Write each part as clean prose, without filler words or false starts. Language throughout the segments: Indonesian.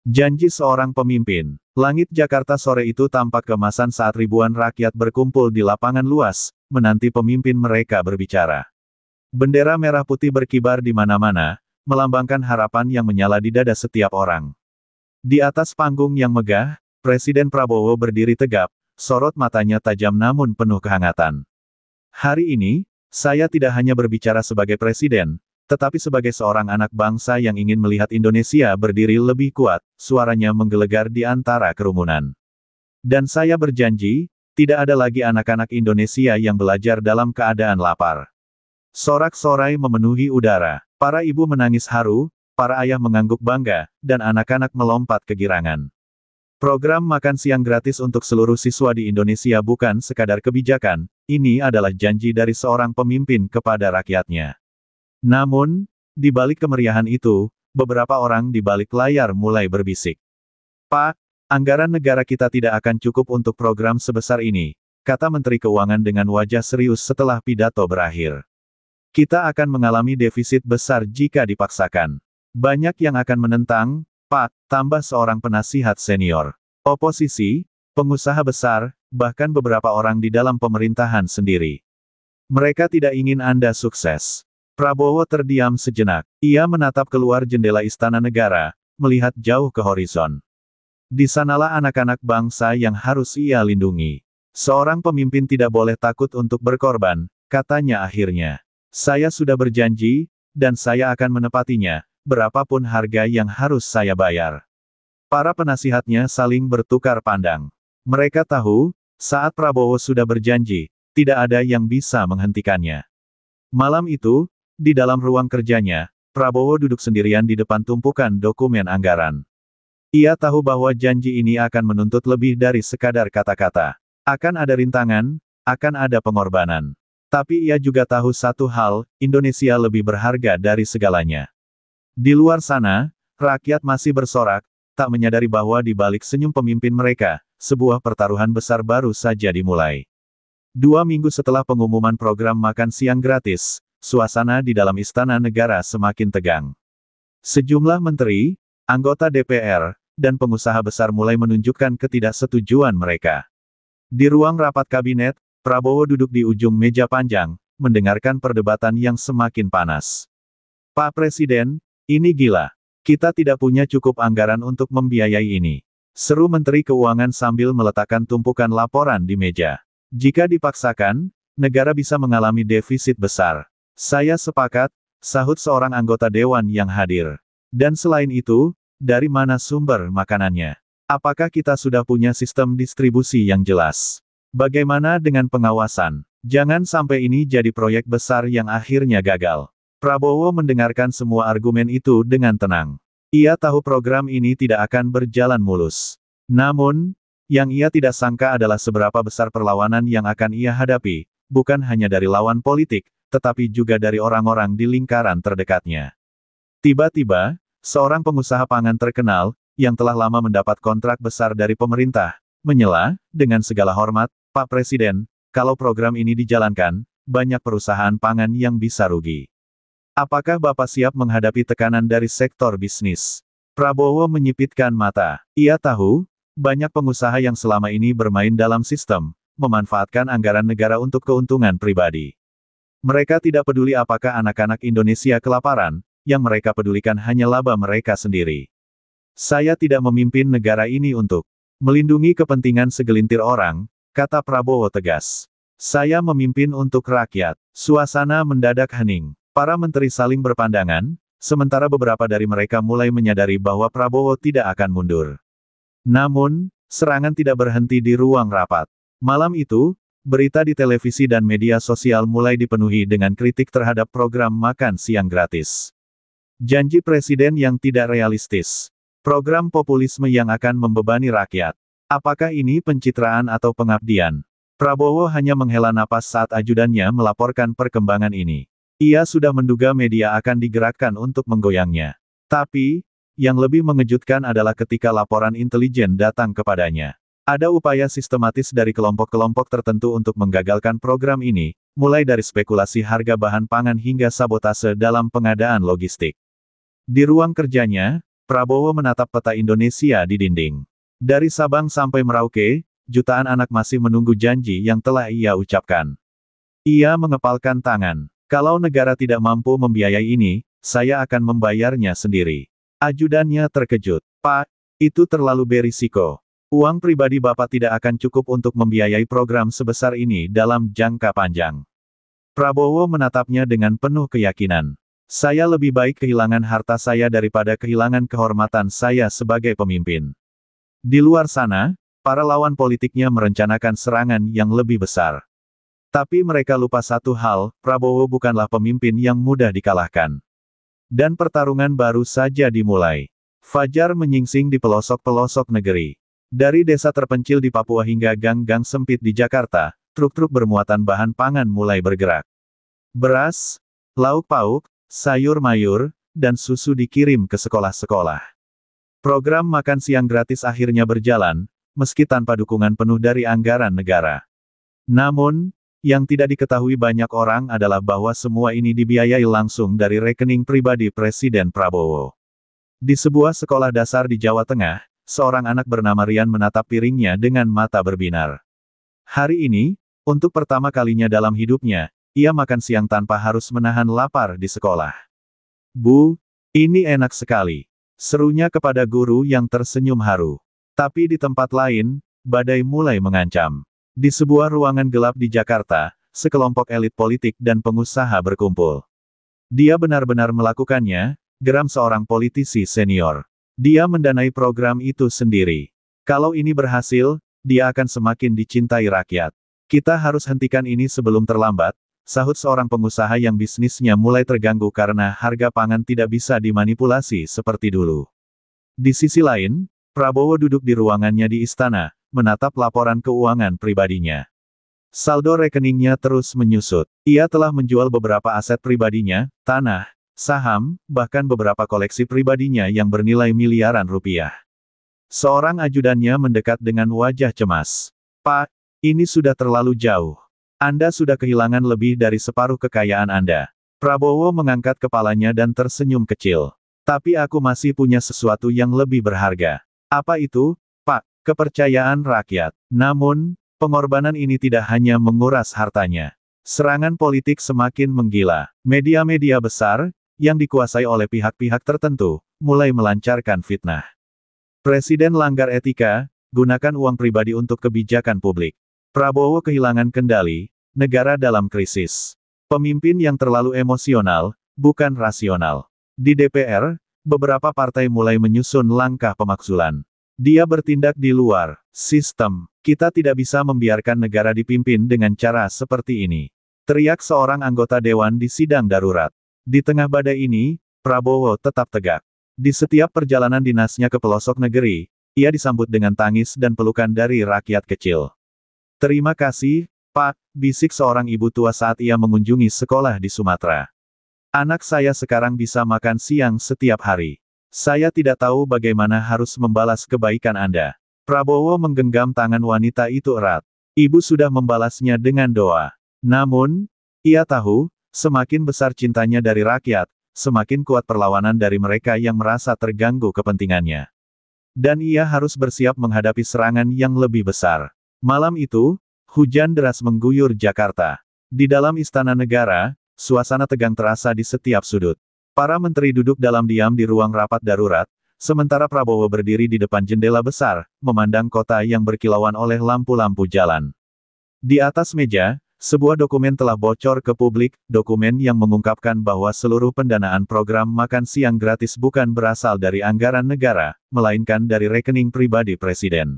Janji seorang pemimpin. Langit Jakarta sore itu tampak keemasan saat ribuan rakyat berkumpul di lapangan luas, menanti pemimpin mereka berbicara. Bendera merah putih berkibar di mana-mana, melambangkan harapan yang menyala di dada setiap orang. Di atas panggung yang megah, Presiden Prabowo berdiri tegap, sorot matanya tajam namun penuh kehangatan. Hari ini, saya tidak hanya berbicara sebagai presiden, tetapi sebagai seorang anak bangsa yang ingin melihat Indonesia berdiri lebih kuat, suaranya menggelegar di antara kerumunan. Dan saya berjanji, tidak ada lagi anak-anak Indonesia yang belajar dalam keadaan lapar. Sorak-sorai memenuhi udara, para ibu menangis haru, para ayah mengangguk bangga, dan anak-anak melompat kegirangan. Program makan siang gratis untuk seluruh siswa di Indonesia bukan sekadar kebijakan, ini adalah janji dari seorang pemimpin kepada rakyatnya. Namun, di balik kemeriahan itu, beberapa orang di balik layar mulai berbisik. Pak, anggaran negara kita tidak akan cukup untuk program sebesar ini, kata Menteri Keuangan dengan wajah serius setelah pidato berakhir. Kita akan mengalami defisit besar jika dipaksakan. Banyak yang akan menentang, Pak, tambah seorang penasihat senior. Oposisi, pengusaha besar, bahkan beberapa orang di dalam pemerintahan sendiri. Mereka tidak ingin Anda sukses. Prabowo terdiam sejenak. Ia menatap keluar jendela Istana Negara, melihat jauh ke horizon. Di sanalah anak-anak bangsa yang harus ia lindungi. Seorang pemimpin tidak boleh takut untuk berkorban, katanya akhirnya. Saya sudah berjanji, dan saya akan menepatinya, berapapun harga yang harus saya bayar. Para penasihatnya saling bertukar pandang. Mereka tahu, saat Prabowo sudah berjanji, tidak ada yang bisa menghentikannya. Malam itu, di dalam ruang kerjanya, Prabowo duduk sendirian di depan tumpukan dokumen anggaran. Ia tahu bahwa janji ini akan menuntut lebih dari sekadar kata-kata. Akan ada rintangan, akan ada pengorbanan. Tapi ia juga tahu satu hal, Indonesia lebih berharga dari segalanya. Di luar sana, rakyat masih bersorak, tak menyadari bahwa di balik senyum pemimpin mereka, sebuah pertaruhan besar baru saja dimulai. 2 minggu setelah pengumuman program makan siang gratis, suasana di dalam Istana Negara semakin tegang. Sejumlah menteri, anggota DPR, dan pengusaha besar mulai menunjukkan ketidaksetujuan mereka. Di ruang rapat kabinet, Prabowo duduk di ujung meja panjang, mendengarkan perdebatan yang semakin panas. Pak Presiden, ini gila. Kita tidak punya cukup anggaran untuk membiayai ini. Seru Menteri Keuangan sambil meletakkan tumpukan laporan di meja. Jika dipaksakan, negara bisa mengalami defisit besar. Saya sepakat, sahut seorang anggota dewan yang hadir. Dan selain itu, dari mana sumber makanannya? Apakah kita sudah punya sistem distribusi yang jelas? Bagaimana dengan pengawasan? Jangan sampai ini jadi proyek besar yang akhirnya gagal. Prabowo mendengarkan semua argumen itu dengan tenang. Ia tahu program ini tidak akan berjalan mulus. Namun, yang ia tidak sangka adalah seberapa besar perlawanan yang akan ia hadapi, bukan hanya dari lawan politik, tetapi juga dari orang-orang di lingkaran terdekatnya. Tiba-tiba, seorang pengusaha pangan terkenal, yang telah lama mendapat kontrak besar dari pemerintah, menyela, dengan segala hormat, Pak Presiden, kalau program ini dijalankan, banyak perusahaan pangan yang bisa rugi. Apakah Bapak siap menghadapi tekanan dari sektor bisnis? Prabowo menyipitkan mata. Ia tahu, banyak pengusaha yang selama ini bermain dalam sistem, memanfaatkan anggaran negara untuk keuntungan pribadi. Mereka tidak peduli apakah anak-anak Indonesia kelaparan, yang mereka pedulikan hanya laba mereka sendiri. Saya tidak memimpin negara ini untuk melindungi kepentingan segelintir orang, kata Prabowo tegas. Saya memimpin untuk rakyat. Suasana mendadak hening. Para menteri saling berpandangan, sementara beberapa dari mereka mulai menyadari bahwa Prabowo tidak akan mundur. Namun, serangan tidak berhenti di ruang rapat. Malam itu, berita di televisi dan media sosial mulai dipenuhi dengan kritik terhadap program makan siang gratis. Janji presiden yang tidak realistis. Program populisme yang akan membebani rakyat. Apakah ini pencitraan atau pengabdian? Prabowo hanya menghela napas saat ajudannya melaporkan perkembangan ini. Ia sudah menduga media akan digerakkan untuk menggoyangnya. Tapi, yang lebih mengejutkan adalah ketika laporan intelijen datang kepadanya. Ada upaya sistematis dari kelompok-kelompok tertentu untuk menggagalkan program ini, mulai dari spekulasi harga bahan pangan hingga sabotase dalam pengadaan logistik. Di ruang kerjanya, Prabowo menatap peta Indonesia di dinding. Dari Sabang sampai Merauke, jutaan anak masih menunggu janji yang telah ia ucapkan. Ia mengepalkan tangan. Kalau negara tidak mampu membiayai ini, saya akan membayarnya sendiri. Ajudannya terkejut. Pak, itu terlalu berisiko. Uang pribadi Bapak tidak akan cukup untuk membiayai program sebesar ini dalam jangka panjang. Prabowo menatapnya dengan penuh keyakinan. Saya lebih baik kehilangan harta saya daripada kehilangan kehormatan saya sebagai pemimpin. Di luar sana, para lawan politiknya merencanakan serangan yang lebih besar. Tapi mereka lupa satu hal, Prabowo bukanlah pemimpin yang mudah dikalahkan. Dan pertarungan baru saja dimulai. Fajar menyingsing di pelosok-pelosok negeri. Dari desa terpencil di Papua hingga gang-gang sempit di Jakarta, truk-truk bermuatan bahan pangan mulai bergerak. Beras, lauk pauk, sayur mayur, dan susu dikirim ke sekolah-sekolah. Program makan siang gratis akhirnya berjalan, meski tanpa dukungan penuh dari anggaran negara. Namun, yang tidak diketahui banyak orang adalah bahwa semua ini dibiayai langsung dari rekening pribadi Presiden Prabowo. Di sebuah sekolah dasar di Jawa Tengah, seorang anak bernama Rian menatap piringnya dengan mata berbinar. Hari ini, untuk pertama kalinya dalam hidupnya, ia makan siang tanpa harus menahan lapar di sekolah. Bu, ini enak sekali. Serunya kepada guru yang tersenyum haru. Tapi di tempat lain, badai mulai mengancam. Di sebuah ruangan gelap di Jakarta, sekelompok elit politik dan pengusaha berkumpul. Dia benar-benar melakukannya, geram seorang politisi senior. Dia mendanai program itu sendiri. Kalau ini berhasil, dia akan semakin dicintai rakyat. Kita harus hentikan ini sebelum terlambat, sahut seorang pengusaha yang bisnisnya mulai terganggu karena harga pangan tidak bisa dimanipulasi seperti dulu. Di sisi lain, Prabowo duduk di ruangannya di istana, menatap laporan keuangan pribadinya. Saldo rekeningnya terus menyusut. Ia telah menjual beberapa aset pribadinya, tanah, saham, bahkan beberapa koleksi pribadinya yang bernilai miliaran rupiah. Seorang ajudannya mendekat dengan wajah cemas. Pak, ini sudah terlalu jauh. Anda sudah kehilangan lebih dari separuh kekayaan Anda. Prabowo mengangkat kepalanya dan tersenyum kecil. Tapi aku masih punya sesuatu yang lebih berharga. Apa itu, Pak? Kepercayaan rakyat. Namun, pengorbanan ini tidak hanya menguras hartanya. Serangan politik semakin menggila. Media-media besar, yang dikuasai oleh pihak-pihak tertentu, mulai melancarkan fitnah. Presiden langgar etika, gunakan uang pribadi untuk kebijakan publik. Prabowo kehilangan kendali, negara dalam krisis. Pemimpin yang terlalu emosional, bukan rasional. Di DPR, beberapa partai mulai menyusun langkah pemakzulan. Dia bertindak di luar sistem. Kita tidak bisa membiarkan negara dipimpin dengan cara seperti ini. Teriak seorang anggota dewan di sidang darurat. Di tengah badai ini, Prabowo tetap tegak. Di setiap perjalanan dinasnya ke pelosok negeri, ia disambut dengan tangis dan pelukan dari rakyat kecil. Terima kasih, Pak, bisik seorang ibu tua saat ia mengunjungi sekolah di Sumatera. Anak saya sekarang bisa makan siang setiap hari. Saya tidak tahu bagaimana harus membalas kebaikan Anda. Prabowo menggenggam tangan wanita itu erat. Ibu sudah membalasnya dengan doa. Namun, ia tahu, semakin besar cintanya dari rakyat, semakin kuat perlawanan dari mereka yang merasa terganggu kepentingannya. Dan ia harus bersiap menghadapi serangan yang lebih besar. Malam itu, hujan deras mengguyur Jakarta. Di dalam istana negara, suasana tegang terasa di setiap sudut. Para menteri duduk dalam diam di ruang rapat darurat, sementara Prabowo berdiri di depan jendela besar, memandang kota yang berkilauan oleh lampu-lampu jalan. Di atas meja, sebuah dokumen telah bocor ke publik, dokumen yang mengungkapkan bahwa seluruh pendanaan program makan siang gratis bukan berasal dari anggaran negara, melainkan dari rekening pribadi Presiden.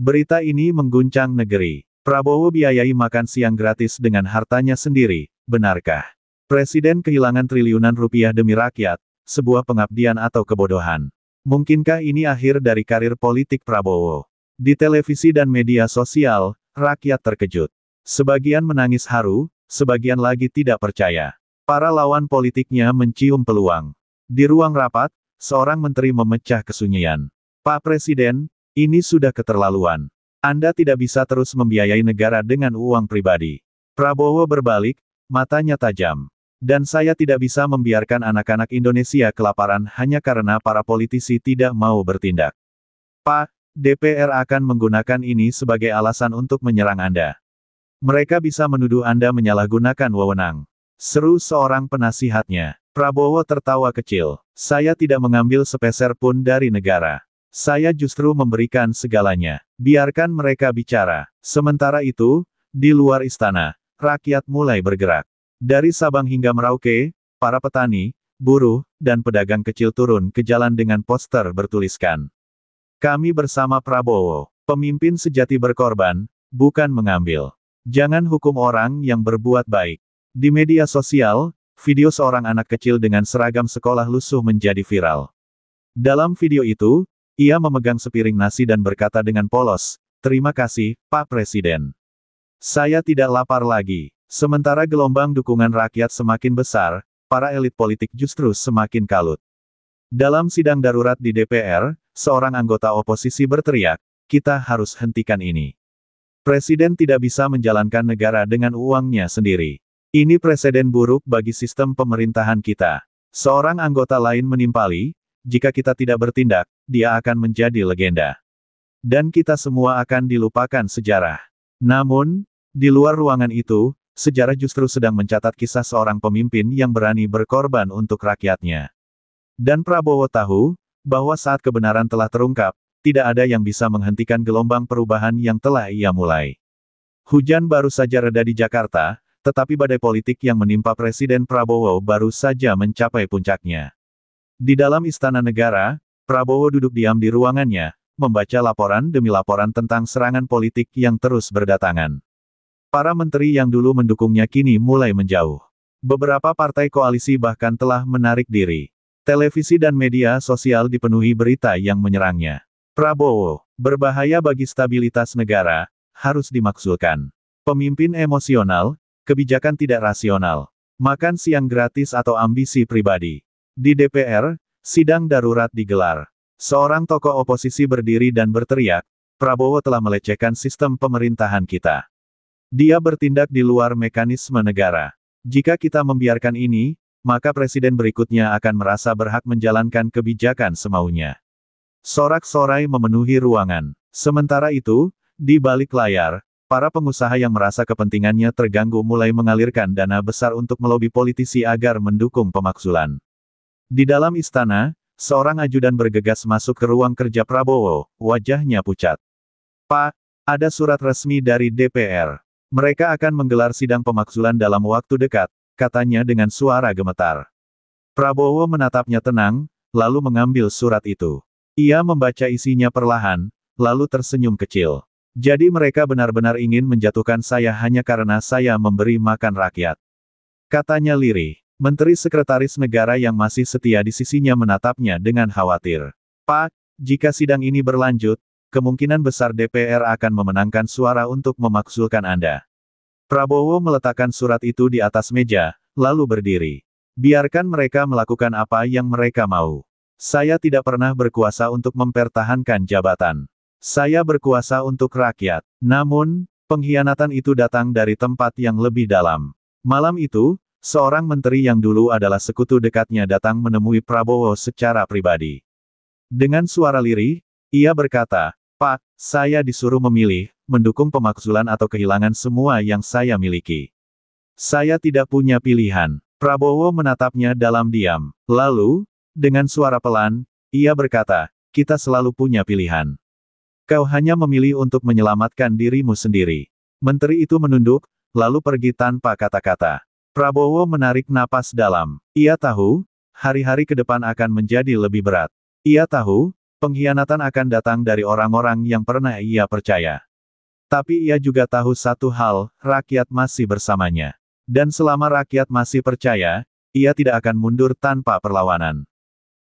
Berita ini mengguncang negeri. Prabowo biayai makan siang gratis dengan hartanya sendiri, benarkah? Presiden kehilangan triliunan rupiah demi rakyat, sebuah pengabdian atau kebodohan. Mungkinkah ini akhir dari karir politik Prabowo? Di televisi dan media sosial, rakyat terkejut. Sebagian menangis haru, sebagian lagi tidak percaya. Para lawan politiknya mencium peluang. Di ruang rapat, seorang menteri memecah kesunyian. Pak Presiden, ini sudah keterlaluan. Anda tidak bisa terus membiayai negara dengan uang pribadi. Prabowo berbalik, matanya tajam. Dan saya tidak bisa membiarkan anak-anak Indonesia kelaparan hanya karena para politisi tidak mau bertindak. Pak, DPR akan menggunakan ini sebagai alasan untuk menyerang Anda. Mereka bisa menuduh Anda menyalahgunakan wewenang. Seru seorang penasihatnya. Prabowo tertawa kecil. Saya tidak mengambil sepeser pun dari negara. Saya justru memberikan segalanya. Biarkan mereka bicara. Sementara itu, di luar istana, rakyat mulai bergerak. Dari Sabang hingga Merauke, para petani, buruh, dan pedagang kecil turun ke jalan dengan poster bertuliskan. Kami bersama Prabowo. Pemimpin sejati berkorban, bukan mengambil. Jangan hukum orang yang berbuat baik. Di media sosial, video seorang anak kecil dengan seragam sekolah lusuh menjadi viral. Dalam video itu, ia memegang sepiring nasi dan berkata dengan polos, "Terima kasih, Pak Presiden. Saya tidak lapar lagi." Sementara gelombang dukungan rakyat semakin besar, para elit politik justru semakin kalut. Dalam sidang darurat di DPR, seorang anggota oposisi berteriak, "Kita harus hentikan ini. Presiden tidak bisa menjalankan negara dengan uangnya sendiri. Ini presiden buruk bagi sistem pemerintahan kita." Seorang anggota lain menimpali, "Jika kita tidak bertindak, dia akan menjadi legenda. Dan kita semua akan dilupakan sejarah." Namun, di luar ruangan itu, sejarah justru sedang mencatat kisah seorang pemimpin yang berani berkorban untuk rakyatnya. Dan Prabowo tahu, bahwa saat kebenaran telah terungkap, tidak ada yang bisa menghentikan gelombang perubahan yang telah ia mulai. Hujan baru saja reda di Jakarta, tetapi badai politik yang menimpa Presiden Prabowo baru saja mencapai puncaknya. Di dalam Istana Negara, Prabowo duduk diam di ruangannya, membaca laporan demi laporan tentang serangan politik yang terus berdatangan. Para menteri yang dulu mendukungnya kini mulai menjauh. Beberapa partai koalisi bahkan telah menarik diri. Televisi dan media sosial dipenuhi berita yang menyerangnya. Prabowo, berbahaya bagi stabilitas negara, harus dimaksudkan. Pemimpin emosional, kebijakan tidak rasional. Makan siang gratis atau ambisi pribadi. Di DPR, sidang darurat digelar. Seorang tokoh oposisi berdiri dan berteriak, "Prabowo telah melecehkan sistem pemerintahan kita. Dia bertindak di luar mekanisme negara. Jika kita membiarkan ini, maka presiden berikutnya akan merasa berhak menjalankan kebijakan semaunya." Sorak-sorai memenuhi ruangan. Sementara itu, di balik layar, para pengusaha yang merasa kepentingannya terganggu mulai mengalirkan dana besar untuk melobi politisi agar mendukung pemakzulan. Di dalam istana, seorang ajudan bergegas masuk ke ruang kerja Prabowo, wajahnya pucat. "Pak, ada surat resmi dari DPR. Mereka akan menggelar sidang pemakzulan dalam waktu dekat," katanya dengan suara gemetar. Prabowo menatapnya tenang, lalu mengambil surat itu. Ia membaca isinya perlahan, lalu tersenyum kecil. "Jadi mereka benar-benar ingin menjatuhkan saya hanya karena saya memberi makan rakyat," katanya lirih. Menteri Sekretaris Negara yang masih setia di sisinya menatapnya dengan khawatir. "Pak, jika sidang ini berlanjut, kemungkinan besar DPR akan memenangkan suara untuk memakzulkan Anda." Prabowo meletakkan surat itu di atas meja, lalu berdiri. "Biarkan mereka melakukan apa yang mereka mau. Saya tidak pernah berkuasa untuk mempertahankan jabatan. Saya berkuasa untuk rakyat." Namun, pengkhianatan itu datang dari tempat yang lebih dalam. Malam itu, seorang menteri yang dulu adalah sekutu dekatnya datang menemui Prabowo secara pribadi. Dengan suara lirih, ia berkata, "Pak, saya disuruh memilih, mendukung pemakzulan atau kehilangan semua yang saya miliki. Saya tidak punya pilihan." Prabowo menatapnya dalam diam. Lalu, dengan suara pelan, ia berkata, "Kita selalu punya pilihan. Kau hanya memilih untuk menyelamatkan dirimu sendiri." Menteri itu menunduk, lalu pergi tanpa kata-kata. Prabowo menarik napas dalam. Ia tahu, hari-hari ke depan akan menjadi lebih berat. Ia tahu, pengkhianatan akan datang dari orang-orang yang pernah ia percaya. Tapi ia juga tahu satu hal, rakyat masih bersamanya. Dan selama rakyat masih percaya, ia tidak akan mundur tanpa perlawanan.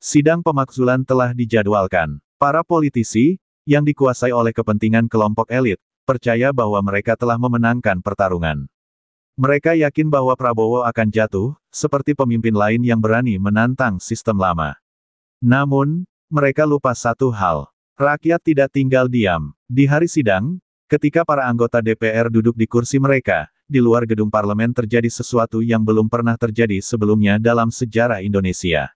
Sidang pemakzulan telah dijadwalkan. Para politisi, yang dikuasai oleh kepentingan kelompok elit, percaya bahwa mereka telah memenangkan pertarungan. Mereka yakin bahwa Prabowo akan jatuh, seperti pemimpin lain yang berani menantang sistem lama. Namun, mereka lupa satu hal. Rakyat tidak tinggal diam. Di hari sidang, ketika para anggota DPR duduk di kursi mereka, di luar gedung parlemen terjadi sesuatu yang belum pernah terjadi sebelumnya dalam sejarah Indonesia.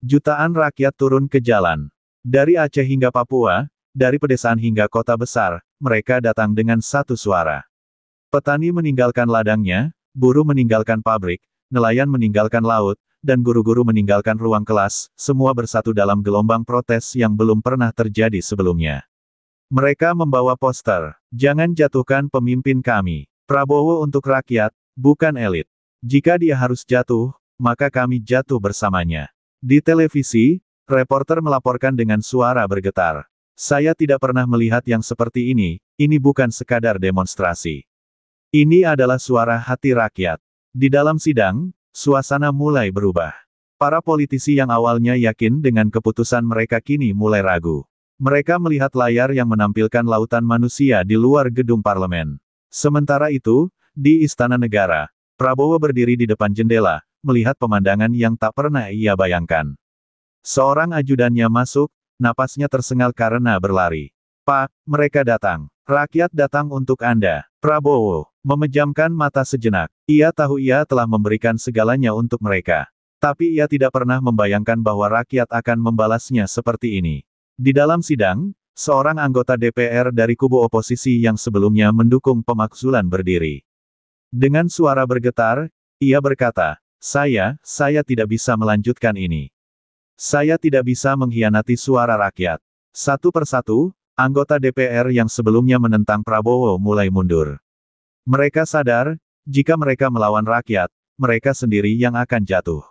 Jutaan rakyat turun ke jalan. Dari Aceh hingga Papua, dari pedesaan hingga kota besar, mereka datang dengan satu suara. Petani meninggalkan ladangnya, buruh meninggalkan pabrik, nelayan meninggalkan laut, dan guru-guru meninggalkan ruang kelas, semua bersatu dalam gelombang protes yang belum pernah terjadi sebelumnya. Mereka membawa poster, "Jangan jatuhkan pemimpin kami. Prabowo untuk rakyat, bukan elit. Jika dia harus jatuh, maka kami jatuh bersamanya." Di televisi, reporter melaporkan dengan suara bergetar. "Saya tidak pernah melihat yang seperti ini bukan sekadar demonstrasi. Ini adalah suara hati rakyat." Di dalam sidang, suasana mulai berubah. Para politisi yang awalnya yakin dengan keputusan mereka kini mulai ragu. Mereka melihat layar yang menampilkan lautan manusia di luar gedung parlemen. Sementara itu, di Istana Negara, Prabowo berdiri di depan jendela, melihat pemandangan yang tak pernah ia bayangkan. Seorang ajudannya masuk, napasnya tersengal karena berlari. "Pak, mereka datang. Rakyat datang untuk Anda." Prabowo memejamkan mata sejenak. Ia tahu ia telah memberikan segalanya untuk mereka. Tapi ia tidak pernah membayangkan bahwa rakyat akan membalasnya seperti ini. Di dalam sidang, seorang anggota DPR dari kubu oposisi yang sebelumnya mendukung pemakzulan berdiri. Dengan suara bergetar, ia berkata, saya tidak bisa melanjutkan ini. Saya tidak bisa mengkhianati suara rakyat." Satu persatu, anggota DPR yang sebelumnya menentang Prabowo mulai mundur. Mereka sadar, jika mereka melawan rakyat, mereka sendiri yang akan jatuh.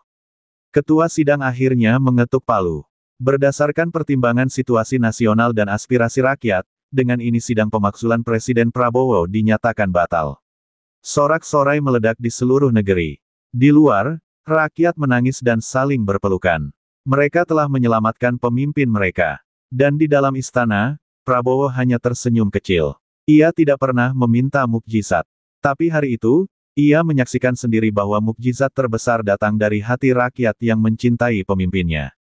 Ketua sidang akhirnya mengetuk palu. Berdasarkan pertimbangan situasi nasional dan aspirasi rakyat, dengan ini sidang pemakzulan Presiden Prabowo dinyatakan batal. Sorak-sorai meledak di seluruh negeri. Di luar, rakyat menangis dan saling berpelukan. Mereka telah menyelamatkan pemimpin mereka. Dan di dalam istana, Prabowo hanya tersenyum kecil. Ia tidak pernah meminta mukjizat. Tapi hari itu, ia menyaksikan sendiri bahwa mukjizat terbesar datang dari hati rakyat yang mencintai pemimpinnya.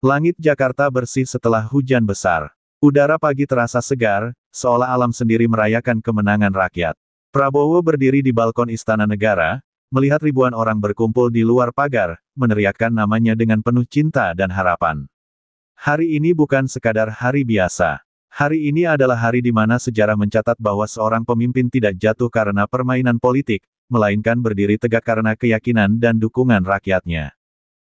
Langit Jakarta bersih setelah hujan besar. Udara pagi terasa segar, seolah alam sendiri merayakan kemenangan rakyat. Prabowo berdiri di balkon Istana Negara, melihat ribuan orang berkumpul di luar pagar, meneriakkan namanya dengan penuh cinta dan harapan. Hari ini bukan sekadar hari biasa. Hari ini adalah hari di mana sejarah mencatat bahwa seorang pemimpin tidak jatuh karena permainan politik, melainkan berdiri tegak karena keyakinan dan dukungan rakyatnya.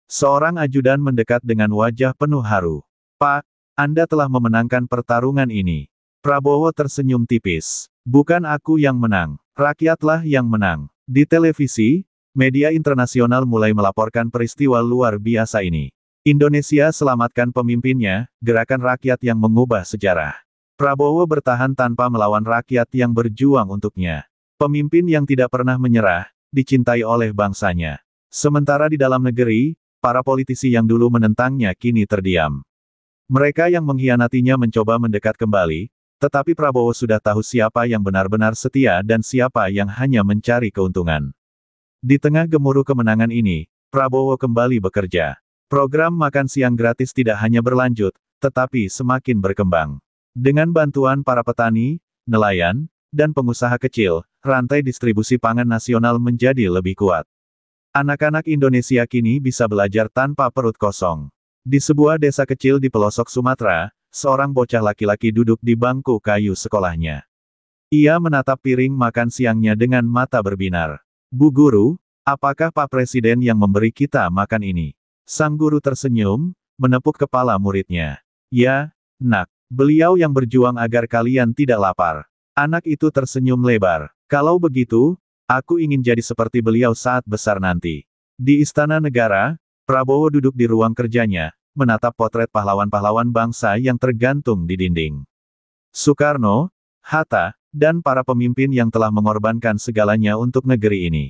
Seorang ajudan mendekat dengan wajah penuh haru. "Pak, Anda telah memenangkan pertarungan ini." Prabowo tersenyum tipis. "Bukan aku yang menang, rakyatlah yang menang." Di televisi, media internasional mulai melaporkan peristiwa luar biasa ini. Indonesia selamatkan pemimpinnya, gerakan rakyat yang mengubah sejarah. Prabowo bertahan tanpa melawan rakyat yang berjuang untuknya. Pemimpin yang tidak pernah menyerah, dicintai oleh bangsanya. Sementara di dalam negeri, para politisi yang dulu menentangnya kini terdiam. Mereka yang mengkhianatinya mencoba mendekat kembali, tetapi Prabowo sudah tahu siapa yang benar-benar setia dan siapa yang hanya mencari keuntungan. Di tengah gemuruh kemenangan ini, Prabowo kembali bekerja. Program makan siang gratis tidak hanya berlanjut, tetapi semakin berkembang. Dengan bantuan para petani, nelayan, dan pengusaha kecil, rantai distribusi pangan nasional menjadi lebih kuat. Anak-anak Indonesia kini bisa belajar tanpa perut kosong. Di sebuah desa kecil di pelosok Sumatera, seorang bocah laki-laki duduk di bangku kayu sekolahnya. Ia menatap piring makan siangnya dengan mata berbinar. "Bu Guru, apakah Pak Presiden yang memberi kita makan ini?" Sang guru tersenyum, menepuk kepala muridnya. "Ya, Nak. Beliau yang berjuang agar kalian tidak lapar." Anak itu tersenyum lebar. "Kalau begitu, aku ingin jadi seperti beliau saat besar nanti." Di Istana Negara, Prabowo duduk di ruang kerjanya, menatap potret pahlawan-pahlawan bangsa yang tergantung di dinding. Soekarno, Hatta, dan para pemimpin yang telah mengorbankan segalanya untuk negeri ini.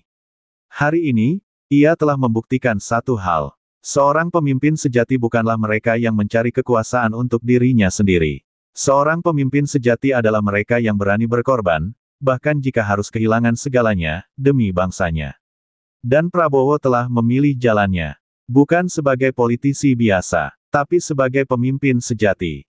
Hari ini, ia telah membuktikan satu hal. Seorang pemimpin sejati bukanlah mereka yang mencari kekuasaan untuk dirinya sendiri. Seorang pemimpin sejati adalah mereka yang berani berkorban, bahkan jika harus kehilangan segalanya, demi bangsanya. Dan Prabowo telah memilih jalannya. Bukan sebagai politisi biasa, tapi sebagai pemimpin sejati.